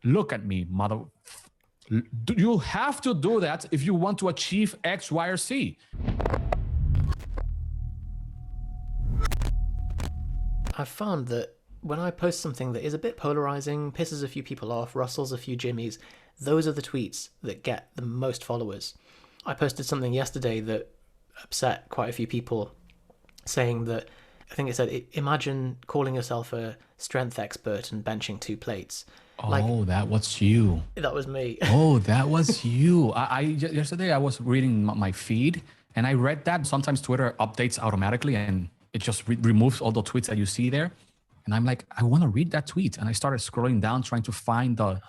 Look at me, mother. You have to do that if you want to achieve X, Y, or Z. I've found that when I post something that is a bit polarizing, pisses a few people off, rustles a few jimmies, those are the tweets that get the most followers. I posted something yesterday that upset quite a few people, saying that, I think it said, imagine calling yourself a strength expert and benching 2 plates. Oh, that was you. That was me. Oh, that was you. Yesterday I was reading my feed and I read that sometimes Twitter updates automatically and it just removes all the tweets that you see there. And I'm like, I want to read that tweet. And I started scrolling down trying to find the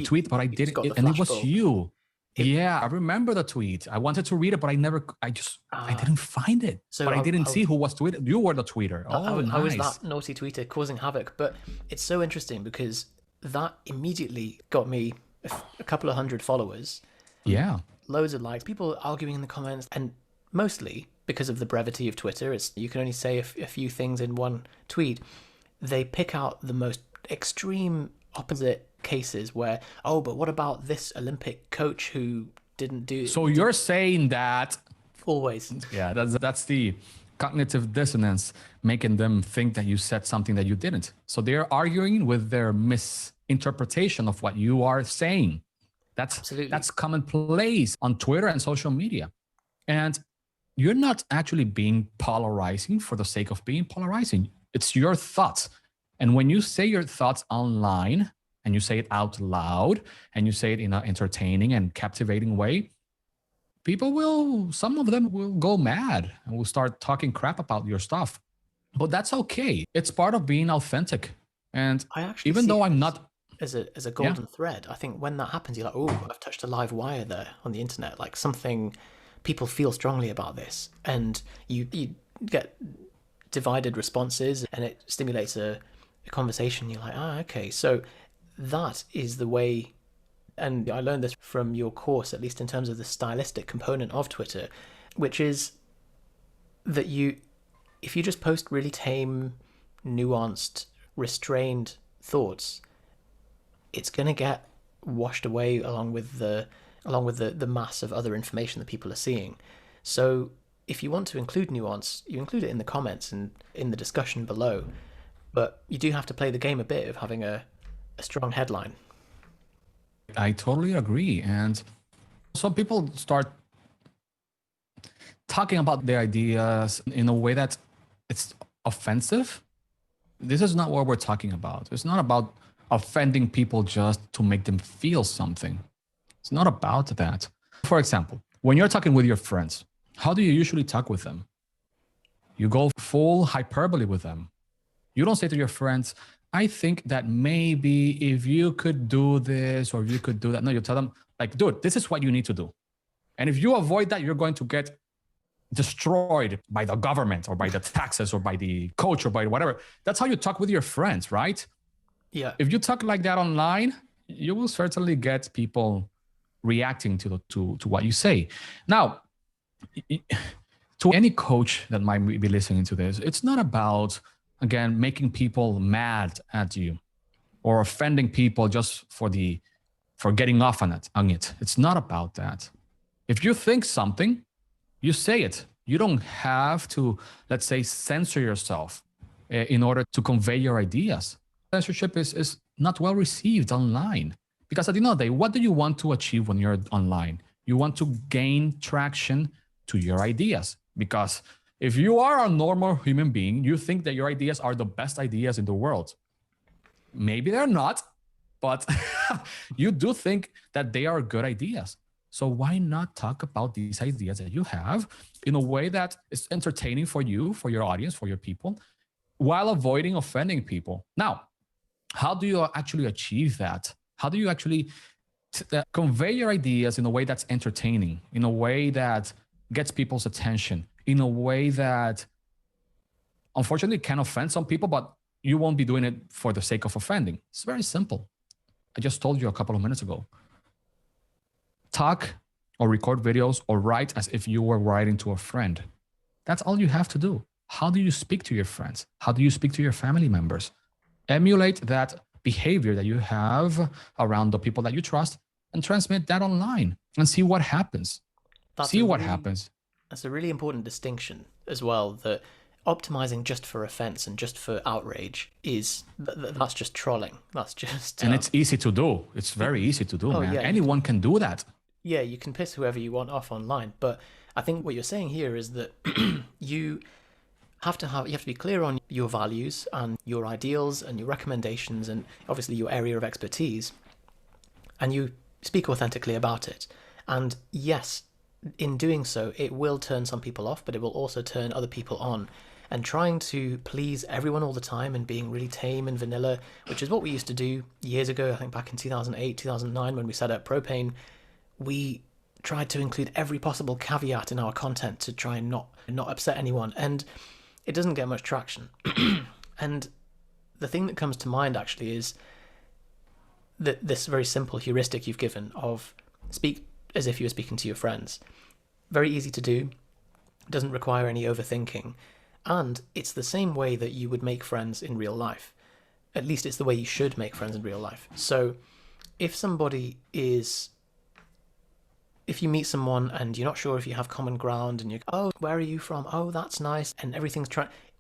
tweet, but I didn't. And it was you. Yeah, I remember the tweet. I wanted to read it, but I didn't find it. So but I didn't see who was tweeting. You were the tweeter. Oh, nice. I was that naughty tweeter causing havoc. But it's so interesting because that immediately got me a couple of hundred followers. Yeah. Loads of likes, people arguing in the comments, and mostly because of the brevity of Twitter, you can only say a few things in one tweet. They pick out the most extreme opposite cases where, oh, but what about this Olympic coach who didn't do... So you're saying that... Always. Yeah, that's the cognitive dissonance, making them think that you said something that you didn't. So they're arguing with their misinterpretation of what you are saying. That's commonplace on Twitter and social media. And you're not actually being polarizing for the sake of being polarizing. It's your thoughts. And when you say your thoughts online and you say it out loud and you say it in an entertaining and captivating way, some of them will go mad and will start talking crap about your stuff. But that's okay. It's part of being authentic. And even though I'm not... As a golden thread, I think when that happens, you're like, oh, I've touched a live wire there on the internet. Like something, people feel strongly about this. And you get divided responses and it stimulates a conversation. You're like, okay. So that is the way... And I learned this from your course, at least in terms of the stylistic component of Twitter, which is that if you just post really tame, nuanced, restrained thoughts, it's going to get washed away along with the mass of other information that people are seeing. So if you want to include nuance, you include it in the comments and in the discussion below, but you do have to play the game a bit of having a strong headline. I totally agree. And some people start talking about their ideas in a way that it's offensive. This is not what we're talking about. It's not about offending people just to make them feel something. It's not about that. For example, when you're talking with your friends, how do you usually talk with them? You go full hyperbole with them. You don't say to your friends, I think that maybe if you could do this or you could do that. No, you tell them like, dude, this is what you need to do. And if you avoid that, you're going to get destroyed by the government or by the taxes or by the coach or by whatever. That's how you talk with your friends, right? Yeah. If you talk like that online, you will certainly get people reacting to what you say. Now, to any coach that might be listening to this, it's not about, again, making people mad at you or offending people just for getting off on it. It's not about that. If you think something, you say it. You don't have to, let's say, censor yourself in order to convey your ideas. Censorship is not well received online because at the end of the day, what do you want to achieve when you're online? You want to gain traction to your ideas, because if you are a normal human being, you think that your ideas are the best ideas in the world. Maybe they're not, but you do think that they are good ideas. So why not talk about these ideas that you have in a way that is entertaining for you, for your audience, for your people, while avoiding offending people? Now, how do you actually achieve that? How do you actually convey your ideas in a way that's entertaining, in a way that gets people's attention, in a way that unfortunately can offend some people, but you won't be doing it for the sake of offending? It's very simple. I just told you a couple of minutes ago. Talk or record videos or write as if you were writing to a friend. That's all you have to do. How do you speak to your friends? How do you speak to your family members? Emulate that behavior that you have around the people that you trust and transmit that online and see what happens. That's See a what really happens. that's a really important distinction as well. That optimizing just for offense and just for outrage is that's just trolling. That's just And it's easy to do. It's very easy to do, oh man. yeah, Anyone can do that. you can piss whoever you want off online. But I think what you're saying here is that you you have to be clear on your values and your ideals and your recommendations and obviously your area of expertise, and you speak authentically about it. And yes, in doing so, it will turn some people off, but it will also turn other people on. And trying to please everyone all the time and being really tame and vanilla, which is what we used to do years ago, I think back in 2008, 2009, when we set up Propane, we tried to include every possible caveat in our content to try and not upset anyone. And it doesn't get much traction. And the thing that comes to mind actually is that this very simple heuristic you've given of speak as if you were speaking to your friends. Very easy to do, doesn't require any overthinking, and it's the same way that you would make friends in real life. At least it's the way you should make friends in real life. So if you meet someone and you're not sure if you have common ground and oh, where are you from? Oh, that's nice. And everything's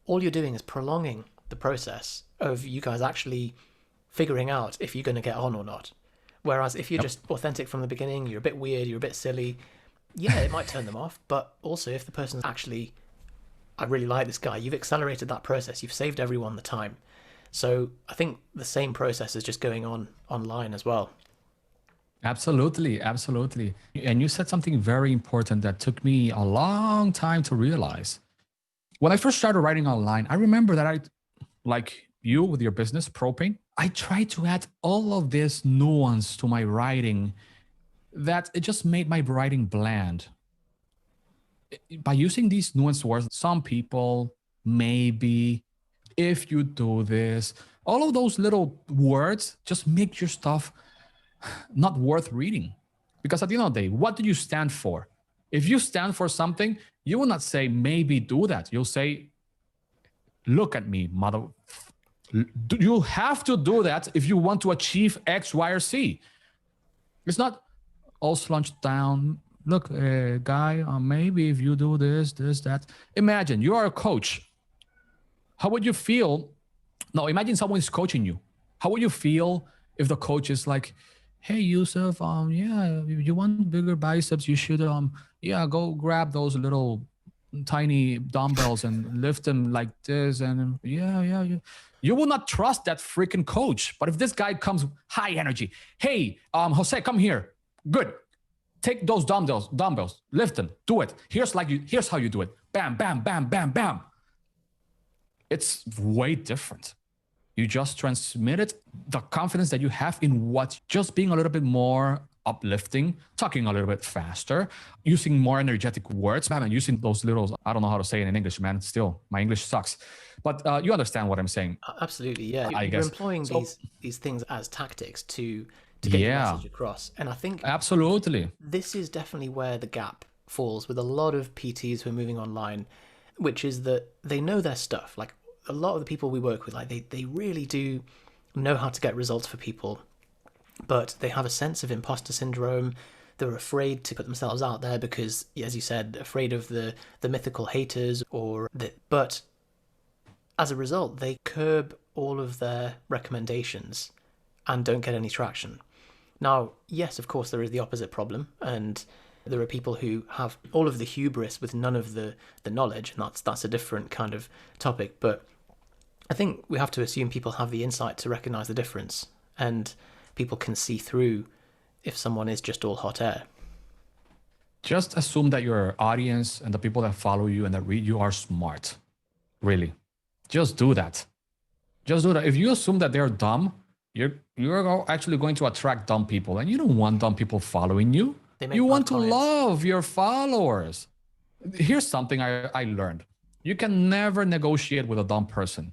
all you're doing is prolonging the process of you guys actually figuring out if you're going to get on or not. Whereas if you're just authentic from the beginning, you're a bit weird, you're a bit silly, yeah, it might turn them off. But also if the person's actually, I really like this guy, you've accelerated that process, you've saved everyone the time. So I think the same process is just going on online as well. Absolutely, absolutely. And you said something very important that took me a long time to realize. When I first started writing online, I remember that I, like you with your business, Propane, I tried to add all of this nuance to my writing that it just made my writing bland. By using these nuanced words, some people, maybe, if you do this, all of those little words just make your stuff not worth reading. Because at the end of the day, what do you stand for? If you stand for something, you will not say, maybe do that. You'll say, look at me, mother. You have to do that if you want to achieve X, Y, or C. It's not all slunched down. Look, guy, maybe if you do this, that. Imagine you are a coach. How would you feel? No, imagine someone is coaching you. How would you feel if the coach is like, hey, Yusuf, yeah, if you want bigger biceps, you should, yeah, go grab those little tiny dumbbells and lift them like this. And yeah. You will not trust that freaking coach. But if this guy comes high energy, hey, Jose, come here. Good. Take those dumbbells, lift them, do it. Here's how you do it. Bam, bam, bam, bam, bam. It's way different. You just transmitted the confidence that you have in what, just being a little bit more uplifting, talking a little bit faster, using more energetic words, man, and using those little, I don't know how to say it in English, man. Still, my English sucks. But you understand what I'm saying. Absolutely, yeah. I You're guess. employing these things as tactics to get your message across. And I think absolutely, this is definitely where the gap falls with a lot of PTs who are moving online, which is that they know their stuff. Like a lot of the people we work with, like they really do know how to get results for people, but they have a sense of imposter syndrome. They're afraid to put themselves out there because, as you said, afraid of the mythical haters but as a result, they curb all of their recommendations and don't get any traction. Now, yes, of course, there is the opposite problem, and there are people who have all of the hubris with none of the knowledge, and that's a different kind of topic. But I think we have to assume people have the insight to recognize the difference, and people can see through if someone is just all hot air. Just assume that your audience and the people that follow you and that read you are smart. Really. Just do that. Just do that. If you assume that they're dumb, you're actually going to attract dumb people, and you don't want dumb people following you. You want to love your followers. Here's something I learned. You can never negotiate with a dumb person.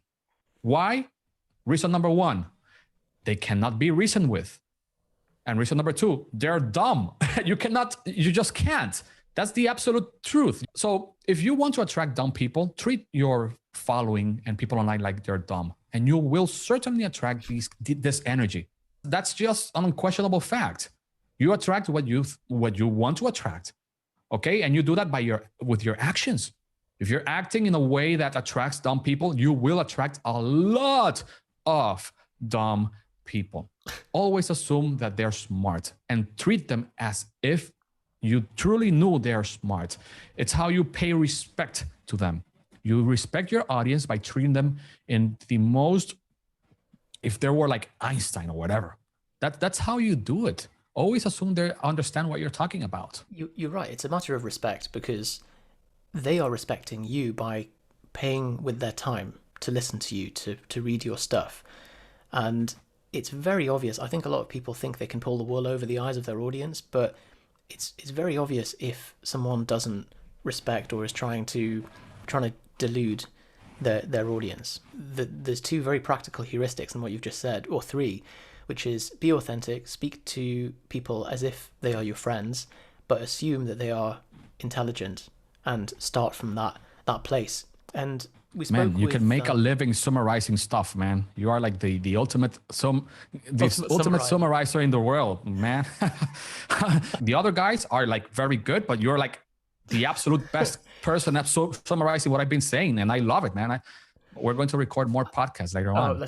Why? Reason number one, they cannot be reasoned with. And reason number two, they're dumb. You just can't. That's the absolute truth. So if you want to attract dumb people, treat your following and people online like they're dumb. and you will certainly attract this energy. That's just an unquestionable fact. You attract what you want to attract. Okay, and you do that with your actions. If you're acting in a way that attracts dumb people, you will attract a lot of dumb people. Always assume that they're smart and treat them as if you truly knew they're smart. It's how you pay respect to them. You respect your audience by treating them in the most, if they were like Einstein or whatever. That's how you do it. Always assume they understand what you're talking about. You're right. It's a matter of respect, because they are respecting you by paying with their time to listen to you, to read your stuff. And it's very obvious. I think a lot of people think they can pull the wool over the eyes of their audience, but it's very obvious if someone doesn't respect or is trying to delude their audience. There's two very practical heuristics in what you've just said, or three, which is be authentic, speak to people as if they are your friends, but assume that they are intelligent, and start from that place. And we spoke man, you can make a living summarizing stuff, man. You are like the ultimate summarizer in the world, man. The other guys are like very good, but you're like the absolute best person at summarizing what I've been saying, and I love it, man. We're going to record more podcasts later on.